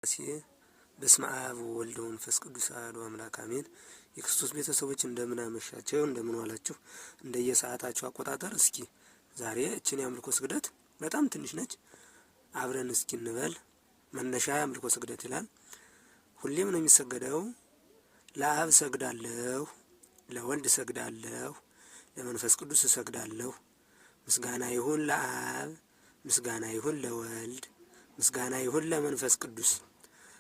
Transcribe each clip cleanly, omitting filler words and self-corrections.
በስመ አብ ወወልድ ወመንፈስ ቅዱስ አሐዱ አምላክ አሜን። የክርስቶስ ቤተሰቦች እንደምን አመሻችሁ፣ እንደምን ዋላችሁ? እንደየሰዓታችሁ አቆጣጠር እስኪ ዛሬ እችን የአምልኮ ስግደት በጣም ትንሽ ነች፣ አብረን እስኪ እንበል። መነሻ የአምልኮ ስግደት ይላል። ሁሌም ነው የሚሰገደው። ለአብ ሰግዳለሁ፣ ለወልድ ሰግዳለሁ፣ ለመንፈስ ቅዱስ ሰግዳለሁ። ምስጋና ይሁን ለአብ፣ ምስጋና ይሁን ለወልድ፣ ምስጋና ይሁን ለመንፈስ ቅዱስ።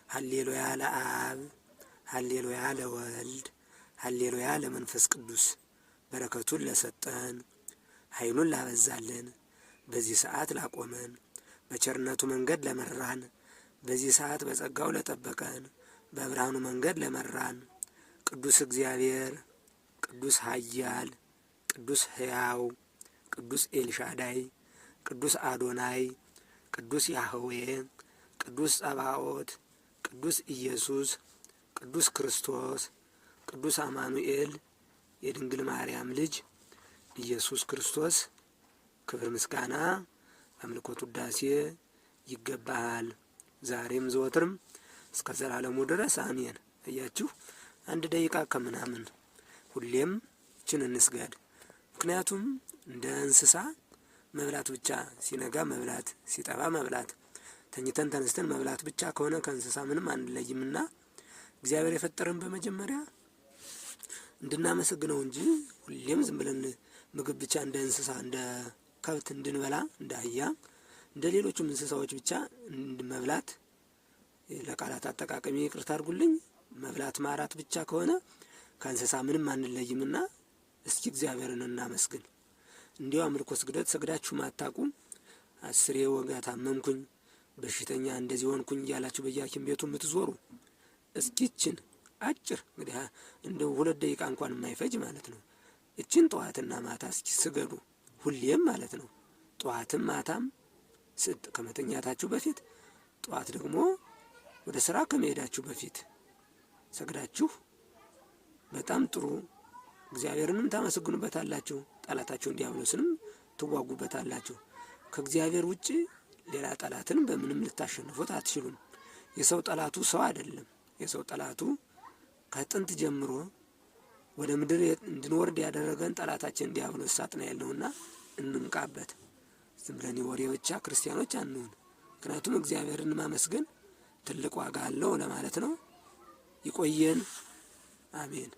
ሃሌሉያ ለአብ፣ ሃሌሉያ ለወልድ፣ ሃሌሉያ ለመንፈስ ቅዱስ። በረከቱን ለሰጠን፣ ኃይሉን ላበዛልን፣ በዚህ ሰዓት ላቆመን፣ በቸርነቱ መንገድ ለመራን፣ በዚህ ሰዓት በጸጋው ለጠበቀን፣ በብርሃኑ መንገድ ለመራን ቅዱስ እግዚአብሔር፣ ቅዱስ ኃያል፣ ቅዱስ ሕያው፣ ቅዱስ ኤልሻዳይ፣ ቅዱስ አዶናይ፣ ቅዱስ ያህዌ፣ ቅዱስ ጸባኦት፣ ቅዱስ ኢየሱስ፣ ቅዱስ ክርስቶስ፣ ቅዱስ አማኑኤል፣ የድንግል ማርያም ልጅ ኢየሱስ ክርስቶስ ክብር ምስጋና አምልኮት ውዳሴ ይገባሃል፣ ዛሬም ዘወትርም እስከ ዘላለሙ ድረስ አሜን። እያችሁ አንድ ደቂቃ ከምናምን ሁሌም ይችን እንስገድ። ምክንያቱም እንደ እንስሳ መብላት ብቻ ሲነጋ መብላት ሲጠባ መብላት ተኝተን ተነስተን መብላት ብቻ ከሆነ ከእንስሳ ምንም አንለይምና እግዚአብሔር የፈጠረን በመጀመሪያ እንድናመሰግነው እንጂ ሁሌም ዝም ብለን ምግብ ብቻ እንደ እንስሳ እንደ ከብት እንድንበላ እንደ አህያ እንደ ሌሎችም እንስሳዎች ብቻ መብላት ለቃላት አጠቃቀሚ ይቅርታ አድርጉልኝ መብላት ማራት ብቻ ከሆነ ከእንስሳ ምንም አንለይምና እስኪ እግዚአብሔርን እናመስግን። እንዲሁ አምልኮ ስግደት ሰግዳችሁ ማታቁ 10 ወጋ ታመምኩኝ በሽተኛ እንደዚህ ሆንኩኝ እያላችሁ በየሐኪም ቤቱ የምትዞሩ እስኪችን አጭር እንግዲህ እንደው 2 ደቂቃ እንኳን የማይፈጅ ማለት ነው። እችን ጠዋትና ማታ እስኪ ስገዱ ሁሌም ማለት ነው። ጠዋትም ማታም ከመተኛታችሁ በፊት ጠዋት ደግሞ ወደ ስራ ከመሄዳችሁ በፊት ሰግዳችሁ በጣም ጥሩ እግዚአብሔርንም ታመሰግኑበታላችሁ፣ ጠላታችሁን ዲያብሎስንም ትዋጉበታላችሁ። ከእግዚአብሔር ውጪ ሌላ ጠላትን በምንም ልታሸንፉት አትችሉም። የሰው ጠላቱ ሰው አይደለም። የሰው ጠላቱ ከጥንት ጀምሮ ወደ ምድር እንድንወርድ ያደረገን ጠላታችን ዲያብሎስ ሳጥናኤል ነውና እንንቃበት። ዝም ብለን ወሬ ብቻ ክርስቲያኖች አንሁን። ምክንያቱም እግዚአብሔርን ማመስገን ትልቅ ዋጋ አለው ለማለት ነው። ይቆየን። አሜን።